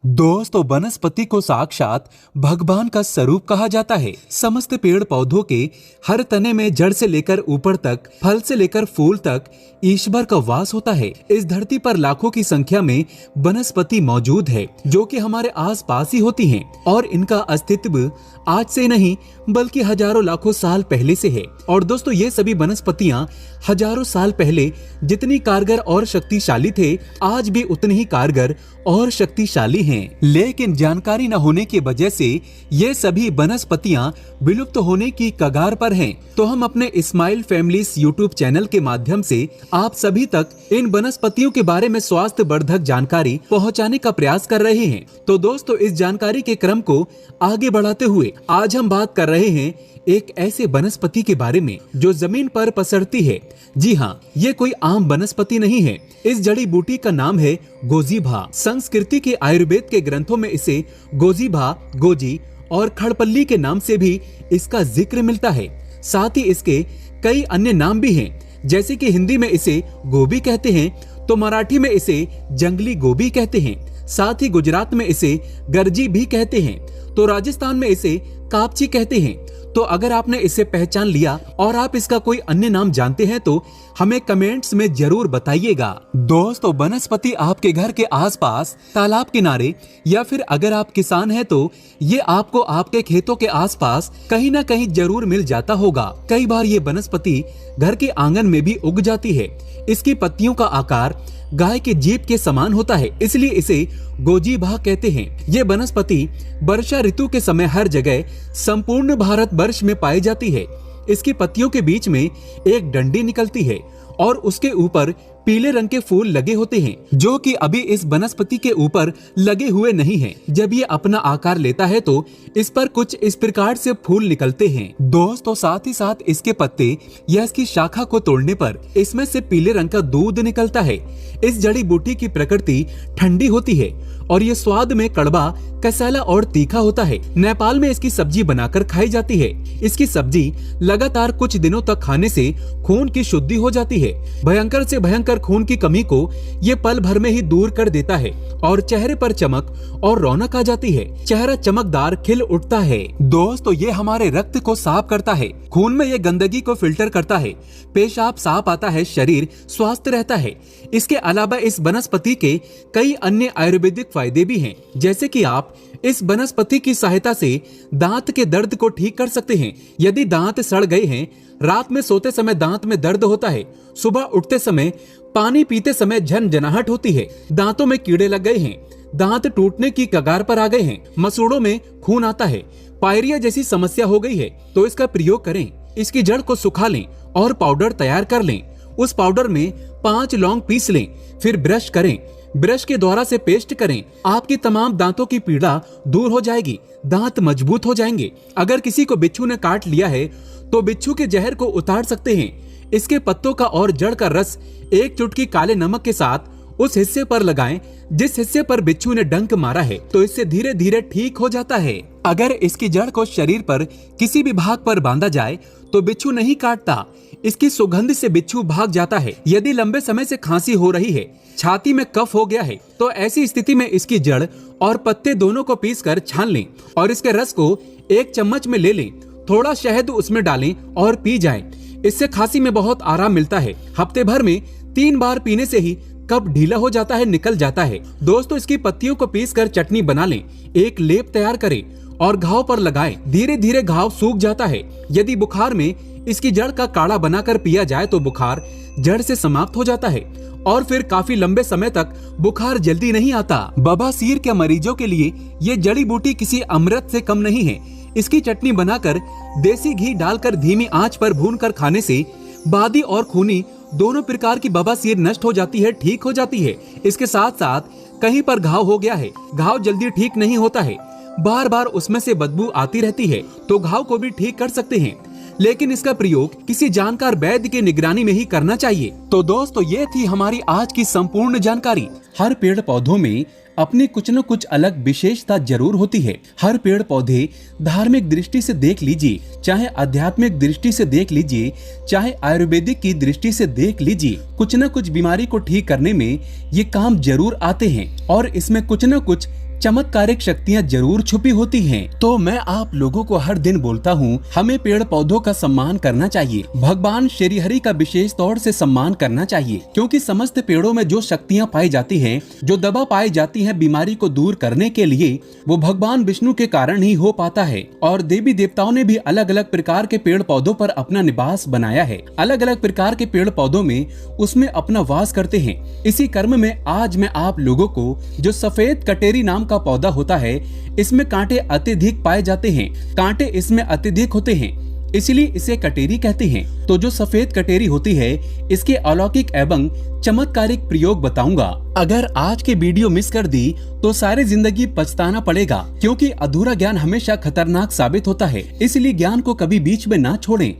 दोस्तों, वनस्पति को साक्षात भगवान का स्वरूप कहा जाता है। समस्त पेड़ पौधों के हर तने में जड़ से लेकर ऊपर तक, फल से लेकर फूल तक ईश्वर का वास होता है। इस धरती पर लाखों की संख्या में वनस्पति मौजूद है, जो कि हमारे आस पास ही होती हैं, और इनका अस्तित्व आज से नहीं बल्कि हजारों लाखों साल पहले से है। और दोस्तों, ये सभी वनस्पतियां हजारों साल पहले जितनी कारगर और शक्तिशाली थे, आज भी उतनी ही कारगर और शक्तिशाली हैं। लेकिन जानकारी न होने की वजह से ये सभी वनस्पतियां विलुप्त होने की कगार पर हैं। तो हम अपने स्माइल फैमिलीज यूट्यूब चैनल के माध्यम से आप सभी तक इन वनस्पतियों के बारे में स्वास्थ्य वर्धक जानकारी पहुंचाने का प्रयास कर रहे हैं। तो दोस्तों, इस जानकारी के क्रम को आगे बढ़ाते हुए आज हम बात कर रहे हैं एक ऐसे वनस्पति के बारे में जो जमीन पर पसरती है। जी हाँ, ये कोई आम वनस्पति नहीं है। इस जड़ी बूटी का नाम है गोजीभा। संस्कृति के आयुर्वेद के ग्रंथों में इसे गोजीभा, गोजी और खड़पल्ली के नाम से भी इसका जिक्र मिलता है। साथ ही इसके कई अन्य नाम भी हैं, जैसे कि हिंदी में इसे गोभी कहते हैं, तो मराठी में इसे जंगली गोभी कहते हैं। साथ ही गुजरात में इसे गर्जी भी कहते हैं, तो राजस्थान में इसे कापची कहते हैं। तो अगर आपने इसे पहचान लिया और आप इसका कोई अन्य नाम जानते हैं तो हमें कमेंट्स में जरूर बताइएगा। दोस्तों, वनस्पति आपके घर के आसपास, तालाब किनारे या फिर अगर आप किसान हैं तो ये आपको आपके खेतों के आसपास कहीं ना कहीं जरूर मिल जाता होगा। कई बार ये वनस्पति घर के आंगन में भी उग जाती है। इसकी पत्तियों का आकार गाय के जीभ के समान होता है, इसलिए इसे गोजीभा कहते हैं। ये वनस्पति वर्षा ऋतु के समय हर जगह संपूर्ण भारत वर्ष में पाई जाती है। इसकी पत्तियों के बीच में एक डंडी निकलती है और उसके ऊपर पीले रंग के फूल लगे होते हैं, जो कि अभी इस वनस्पति के ऊपर लगे हुए नहीं हैं। जब ये अपना आकार लेता है तो इस पर कुछ इस प्रकार से फूल निकलते हैं। दोस्तों, साथ ही साथ इसके पत्ते या इसकी शाखा को तोड़ने पर इसमें से पीले रंग का दूध निकलता है। इस जड़ी बूटी की प्रकृति ठंडी होती है और ये स्वाद में कड़वा, कसैला और तीखा होता है। नेपाल में इसकी सब्जी बनाकर खाई जाती है। इसकी सब्जी लगातार कुछ दिनों तक खाने से खून की शुद्धि हो जाती है। भयंकर से भयंकर खून की कमी को ये पल भर में ही दूर कर देता है और चेहरे पर चमक और रौनक आ जाती है। चेहरा चमकदार खिल उठता है। दोस्तों, ये हमारे रक्त को साफ करता है, खून में ये गंदगी को फिल्टर करता है, पेशाब साफ आता है, शरीर स्वस्थ रहता है। इसके अलावा इस वनस्पति के कई अन्य आयुर्वेदिक फायदे भी हैं, जैसे कि आप इस वनस्पति की सहायता से दांत के दर्द को ठीक कर सकते हैं। यदि दांत सड़ गए हैं, रात में सोते समय दांत में दर्द होता है, सुबह उठते समय, पानी पीते समय झनझनाहट होती है, दांतों में कीड़े लग गए हैं, दांत टूटने की कगार पर आ गए हैं, मसूड़ों में खून आता है, पायरिया जैसी समस्या हो गई है, तो इसका प्रयोग करें। इसकी जड़ को सुखा लें और पाउडर तैयार कर लें। उस पाउडर में 5 लौंग पीस लें, फिर ब्रश करें, ब्रश के द्वारा से पेस्ट करें। आपकी तमाम दांतों की पीड़ा दूर हो जाएगी, दांत मजबूत हो जाएंगे। अगर किसी को बिच्छू ने काट लिया है तो बिच्छू के जहर को उतार सकते हैं। इसके पत्तों का और जड़ का रस एक चुटकी काले नमक के साथ उस हिस्से पर लगाएं जिस हिस्से पर बिच्छू ने डंक मारा है, तो इससे धीरे धीरे ठीक हो जाता है। अगर इसकी जड़ को शरीर पर किसी भी भाग पर बांधा जाए तो बिच्छू नहीं काटता। इसकी सुगंध से बिच्छू भाग जाता है। यदि लंबे समय से खांसी हो रही है, छाती में कफ हो गया है, तो ऐसी स्थिति में इसकी जड़ और पत्ते दोनों को पीसकर छान लें और इसके रस को एक चम्मच में ले लें। थोड़ा शहद उसमें डालें और पी जाएं। इससे खांसी में बहुत आराम मिलता है। हफ्ते भर में 3 बार पीने से ही कफ ढीला हो जाता है, निकल जाता है। दोस्तों, इसकी पत्तियों को पीसकर चटनी बना लें, एक लेप तैयार करें और घाव पर लगाएं। धीरे धीरे घाव सूख जाता है। यदि बुखार में इसकी जड़ का काढ़ा बनाकर पिया जाए तो बुखार जड़ से समाप्त हो जाता है और फिर काफी लंबे समय तक बुखार जल्दी नहीं आता। बवासीर के मरीजों के लिए ये जड़ी बूटी किसी अमृत से कम नहीं है। इसकी चटनी बनाकर देसी घी डालकर धीमी आंच पर भूनकर खाने से बादी और खूनी दोनों प्रकार की बवासीर नष्ट हो जाती है, ठीक हो जाती है। इसके साथ साथ कहीं पर घाव हो गया है, घाव जल्दी ठीक नहीं होता है, बार बार उसमें से बदबू आती रहती है, तो घाव को भी ठीक कर सकते हैं। लेकिन इसका प्रयोग किसी जानकार वैद्य की निगरानी में ही करना चाहिए। तो दोस्तों, ये थी हमारी आज की संपूर्ण जानकारी। हर पेड़ पौधों में अपनी कुछ न कुछ अलग विशेषता जरूर होती है। हर पेड़ पौधे धार्मिक दृष्टि से देख लीजिए, चाहे आध्यात्मिक दृष्टि से देख लीजिए, चाहे आयुर्वेदिक की दृष्टि से देख लीजिए, कुछ न कुछ बीमारी को ठीक करने में ये काम जरूर आते हैं और इसमें कुछ न कुछ चमत्कारिक शक्तियाँ जरूर छुपी होती हैं। तो मैं आप लोगों को हर दिन बोलता हूँ, हमें पेड़ पौधों का सम्मान करना चाहिए। भगवान श्री हरि का विशेष तौर से सम्मान करना चाहिए, क्योंकि समस्त पेड़ों में जो शक्तियाँ पाई जाती हैं, जो दवा पाई जाती है बीमारी को दूर करने के लिए, वो भगवान विष्णु के कारण ही हो पाता है। और देवी देवताओं ने भी अलग अलग प्रकार के पेड़ पौधों पर अपना निवास बनाया है। अलग अलग प्रकार के पेड़ पौधों में उसमें अपना वास करते हैं। इसी कर्म में आज मैं आप लोगों को जो सफेद कटेरी नाम का पौधा होता है, इसमें कांटे अत्यधिक पाए जाते हैं। कांटे इसमें अत्यधिक होते हैं, इसलिए इसे कटेरी कहते हैं। तो जो सफेद कटेरी होती है, इसके अलौकिक एवं चमत्कारिक प्रयोग बताऊंगा। अगर आज की वीडियो मिस कर दी तो सारी जिंदगी पछताना पड़ेगा, क्योंकि अधूरा ज्ञान हमेशा खतरनाक साबित होता है। इसलिए ज्ञान को कभी बीच में ना छोड़ें,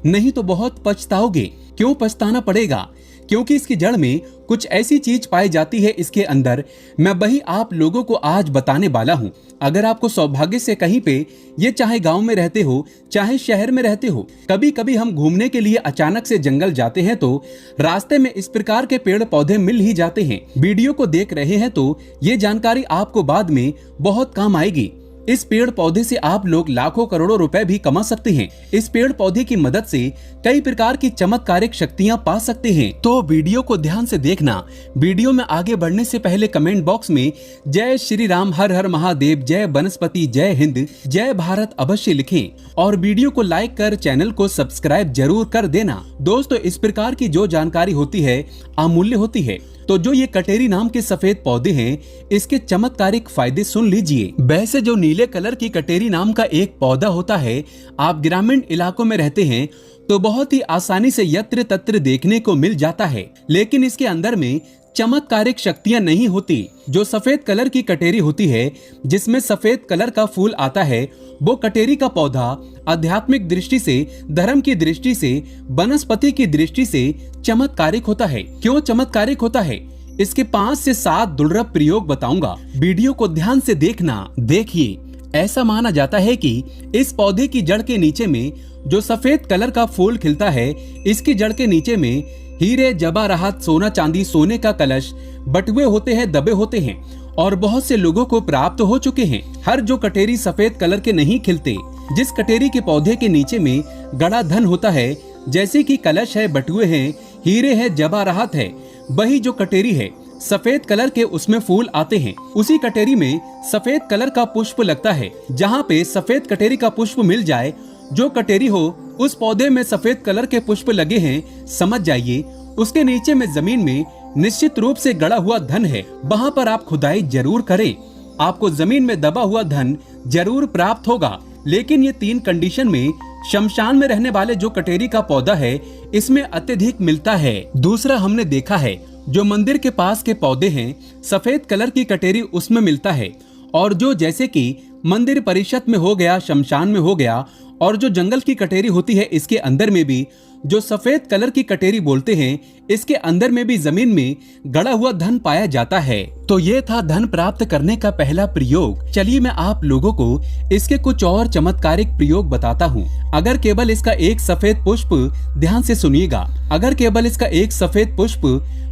नहीं तो बहुत पछताओगे। क्यों पछताना पड़ेगा? क्योंकि इसकी जड़ में कुछ ऐसी चीज पाई जाती है इसके अंदर, मैं वही आप लोगों को आज बताने वाला हूँ। अगर आपको सौभाग्य से कहीं पे, ये चाहे गांव में रहते हो चाहे शहर में रहते हो, कभी कभी हम घूमने के लिए अचानक से जंगल जाते हैं तो रास्ते में इस प्रकार के पेड़ पौधे मिल ही जाते हैं। वीडियो को देख रहे हैं तो ये जानकारी आपको बाद में बहुत काम आएगी। इस पेड़ पौधे से आप लोग लाखों करोड़ों रुपए भी कमा सकते हैं। इस पेड़ पौधे की मदद से कई प्रकार की चमत्कारिक शक्तियां पा सकते हैं। तो वीडियो को ध्यान से देखना। वीडियो में आगे बढ़ने से पहले कमेंट बॉक्स में जय श्री राम, हर हर महादेव, जय वनस्पति, जय हिंद, जय भारत अवश्य लिखें और वीडियो को लाइक कर चैनल को सब्सक्राइब जरूर कर देना। दोस्तों, इस प्रकार की जो जानकारी होती है अमूल्य होती है। तो जो ये कटेरी नाम के सफेद पौधे हैं, इसके चमत्कारिक फायदे सुन लीजिए। वैसे जो नीले कलर की कटेरी नाम का एक पौधा होता है, आप ग्रामीण इलाकों में रहते हैं तो बहुत ही आसानी से यत्र तत्र देखने को मिल जाता है, लेकिन इसके अंदर में चमत्कारिक शक्तियां नहीं होती। जो सफेद कलर की कटेरी होती है, जिसमें सफेद कलर का फूल आता है, वो कटेरी का पौधा आध्यात्मिक दृष्टि से, धर्म की दृष्टि से, वनस्पति की दृष्टि से चमत्कारिक होता है। क्यों चमत्कारिक होता है? इसके 5 से 7 दुर्लभ प्रयोग बताऊंगा। वीडियो को ध्यान से देखना। देखिए, ऐसा माना जाता है कि इस पौधे की जड़ के नीचे में जो सफेद कलर का फूल खिलता है, इसकी जड़ के नीचे में हीरे जवाहरात, सोना चांदी, सोने का कलश बटुए होते हैं, दबे होते हैं और बहुत से लोगों को प्राप्त हो चुके हैं। हर जो कटेरी सफेद कलर के नहीं खिलते। जिस कटेरी के पौधे के नीचे में गड़ा धन होता है, जैसे कि कलश है, बटुए हैं, हीरे है, जवाहरात है, वही जो कटेरी है सफेद कलर के, उसमें फूल आते हैं। उसी कटेरी में सफेद कलर का पुष्प लगता है। जहाँ पे सफेद कटेरी का पुष्प मिल जाए, जो कटेरी हो उस पौधे में सफेद कलर के पुष्प लगे हैं, समझ जाइए उसके नीचे में जमीन में निश्चित रूप से गड़ा हुआ धन है। वहाँ पर आप खुदाई जरूर करें, आपको जमीन में दबा हुआ धन जरूर प्राप्त होगा। लेकिन ये 3 कंडीशन में शमशान में रहने वाले जो कटेरी का पौधा है, इसमें अत्यधिक मिलता है। दूसरा, हमने देखा है जो मंदिर के पास के पौधे हैं, सफेद कलर की कटेरी उसमें मिलता है। और जो जैसे कि मंदिर परिषद में हो गया, शमशान में हो गया, और जो जंगल की कटेरी होती है, इसके अंदर में भी जो सफेद कलर की कटेरी बोलते हैं, इसके अंदर में भी जमीन में गड़ा हुआ धन पाया जाता है। तो ये था धन प्राप्त करने का पहला प्रयोग। चलिए मैं आप लोगों को इसके कुछ और चमत्कारिक प्रयोग बताता हूँ। अगर केवल इसका एक सफेद पुष्प, ध्यान से सुनिएगा, अगर केवल इसका एक सफेद पुष्प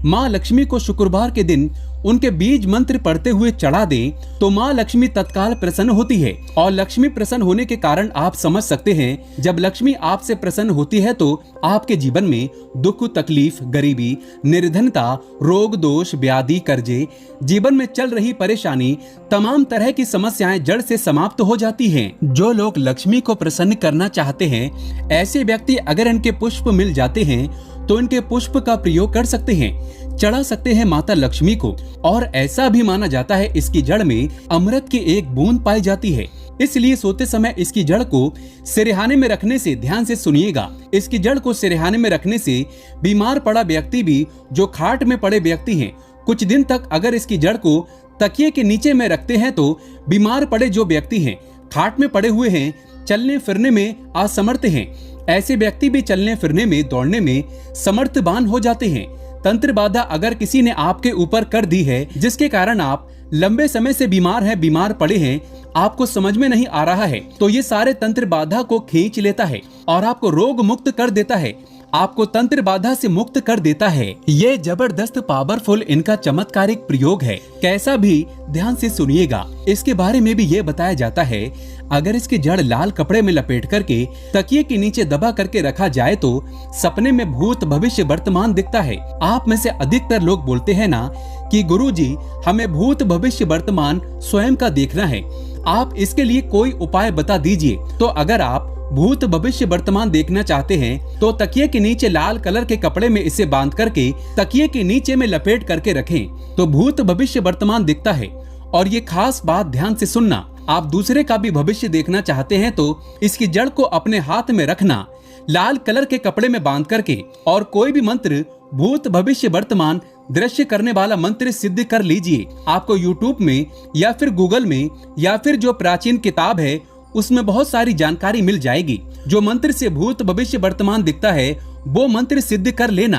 माँ लक्ष्मी को शुक्रवार के दिन उनके बीज मंत्र पढ़ते हुए चढ़ा दें, तो माँ लक्ष्मी तत्काल प्रसन्न होती है। और लक्ष्मी प्रसन्न होने के कारण आप समझ सकते हैं, जब लक्ष्मी आपसे प्रसन्न होती है तो आपके जीवन में दुख, तकलीफ, गरीबी, निर्धनता, रोग, दोष, व्याधि, कर्जे, जीवन में चल रही परेशानी, तमाम तरह की समस्याएं जड़ से समाप्त हो जाती हैं। जो लोग लक्ष्मी को प्रसन्न करना चाहते हैं, ऐसे व्यक्ति अगर इनके पुष्प मिल जाते हैं तो इनके पुष्प का प्रयोग कर सकते हैं, चढ़ा सकते हैं माता लक्ष्मी को। और ऐसा भी माना जाता है इसकी जड़ में अमृत की एक बूंद पाई जाती है। इसलिए सोते समय इसकी जड़ को सिरहाने में रखने से, ध्यान से सुनिएगा, इसकी जड़ को सिरहाने में रखने से बीमार पड़ा व्यक्ति भी, जो खाट में पड़े व्यक्ति हैं, कुछ दिन तक अगर इसकी जड़ को तकिए के नीचे में रखते हैं तो बीमार पड़े जो व्यक्ति हैं, खाट में पड़े हुए हैं, चलने फिरने में असमर्थ हैं, ऐसे व्यक्ति भी चलने फिरने में, दौड़ने में समर्थवान हो जाते हैं। तंत्र बाधा अगर किसी ने आपके ऊपर कर दी है, जिसके कारण आप लंबे समय से बीमार हैं, बीमार पड़े हैं, आपको समझ में नहीं आ रहा है, तो ये सारे तंत्र बाधा को खींच लेता है और आपको रोग मुक्त कर देता है। आपको तंत्र बाधा से मुक्त कर देता है। ये जबरदस्त पावरफुल इनका चमत्कारिक प्रयोग है। कैसा भी ध्यान से सुनिएगा। इसके बारे में भी ये बताया जाता है, अगर इसकी जड़ लाल कपड़े में लपेट करके तकिए के नीचे दबा करके रखा जाए तो सपने में भूत भविष्य वर्तमान दिखता है। आप में से अधिकतर लोग बोलते हैं ना कि गुरुजी हमें भूत भविष्य वर्तमान स्वयं का देखना है, आप इसके लिए कोई उपाय बता दीजिए। तो अगर आप भूत भविष्य वर्तमान देखना चाहते हैं तो तकिए के नीचे लाल कलर के कपड़े में इसे बांध करके तकिए के नीचे में लपेट करके रखें तो भूत भविष्य वर्तमान दिखता है। और ये खास बात ध्यान से सुनना, आप दूसरे का भी भविष्य देखना चाहते हैं तो इसकी जड़ को अपने हाथ में रखना, लाल कलर के कपड़े में बांध करके, और कोई भी मंत्र भूत भविष्य वर्तमान दृश्य करने वाला मंत्र सिद्ध कर लीजिए। आपको YouTube में या फिर गूगल में या फिर जो प्राचीन किताब है उसमें बहुत सारी जानकारी मिल जाएगी। जो मंत्र से भूत भविष्य वर्तमान दिखता है वो मंत्र सिद्ध कर लेना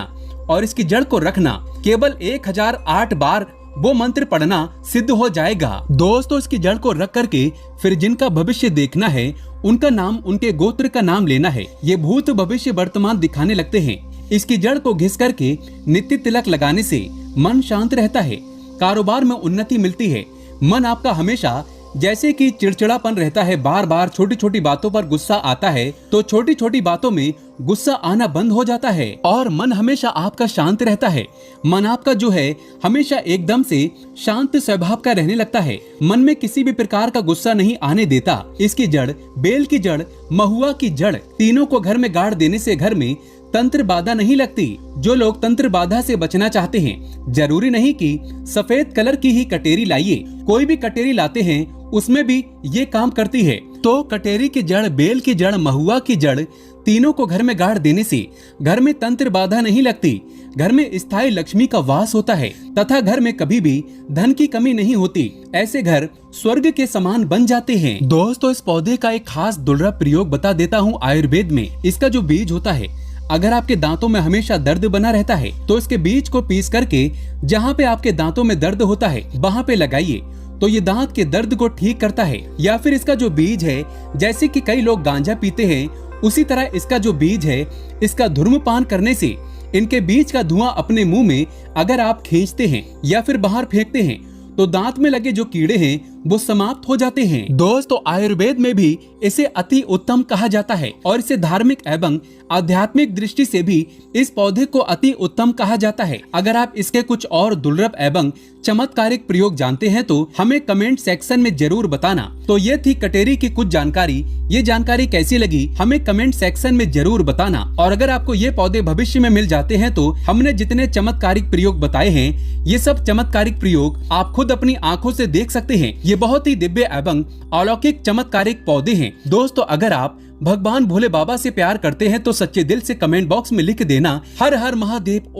और इसकी जड़ को रखना। केवल 1008 बार वो मंत्र पढ़ना सिद्ध हो जाएगा। दोस्तों, इसकी जड़ को रख करके फिर जिनका भविष्य देखना है उनका नाम, उनके गोत्र का नाम लेना है। ये भूत भविष्य वर्तमान दिखाने लगते हैं। इसकी जड़ को घिस करके नित्य तिलक लगाने से मन शांत रहता है, कारोबार में उन्नति मिलती है। मन आपका हमेशा जैसे कि चिड़चिड़ापन रहता है, बार बार छोटी छोटी बातों पर गुस्सा आता है, तो छोटी छोटी बातों में गुस्सा आना बंद हो जाता है और मन हमेशा आपका शांत रहता है। मन आपका जो है हमेशा एकदम से शांत स्वभाव का रहने लगता है। मन में किसी भी प्रकार का गुस्सा नहीं आने देता। इसकी जड़, बेल की जड़, महुआ की जड़, तीनों को घर में गाड़ देने से घर में तंत्र बाधा नहीं लगती। जो लोग तंत्र बाधा से बचना चाहते हैं, जरूरी नहीं कि सफेद कलर की ही कटेरी लाइए, कोई भी कटेरी लाते हैं उसमें भी ये काम करती है। तो कटेरी की जड़, बेल की जड़, महुआ की जड़, तीनों को घर में गाड़ देने से घर में तंत्र बाधा नहीं लगती। घर में स्थायी लक्ष्मी का वास होता है तथा घर में कभी भी धन की कमी नहीं होती। ऐसे घर स्वर्ग के समान बन जाते हैं। दोस्तों, इस पौधे का एक खास दुर्लभ प्रयोग बता देता हूँ आयुर्वेद में। इसका जो बीज होता है, अगर आपके दांतों में हमेशा दर्द बना रहता है तो इसके बीज को पीस करके जहाँ पे आपके दांतों में दर्द होता है वहाँ पे लगाइए तो ये दांत के दर्द को ठीक करता है। या फिर इसका जो बीज है, जैसे कि कई लोग गांजा पीते हैं, उसी तरह इसका जो बीज है, इसका धूम्रपान करने से इनके बीज का धुआं अपने मुंह में अगर आप खींचते हैं या फिर बाहर फेंकते हैं तो दांत में लगे जो कीड़े हैं वो समाप्त हो जाते हैं। दोस्तों, आयुर्वेद में भी इसे अति उत्तम कहा जाता है और इसे धार्मिक एवं आध्यात्मिक दृष्टि से भी इस पौधे को अति उत्तम कहा जाता है। अगर आप इसके कुछ और दुर्लभ एवं चमत्कारिक प्रयोग जानते हैं तो हमें कमेंट सेक्शन में जरूर बताना। तो ये थी कटेरी की कुछ जानकारी। ये जानकारी कैसी लगी हमें कमेंट सेक्शन में जरूर बताना। और अगर आपको ये पौधे भविष्य में मिल जाते हैं तो हमने जितने चमत्कारिक प्रयोग बताए हैं, ये सब चमत्कारिक प्रयोग आप खुद अपनी आंखों से देख सकते हैं। ये बहुत ही दिव्य एवं अलौकिक चमत्कारिक पौधे हैं। दोस्तों, अगर आप भगवान भोले बाबा से प्यार करते हैं तो सच्चे दिल से कमेंट बॉक्स में लिख देना, हर हर महादेव।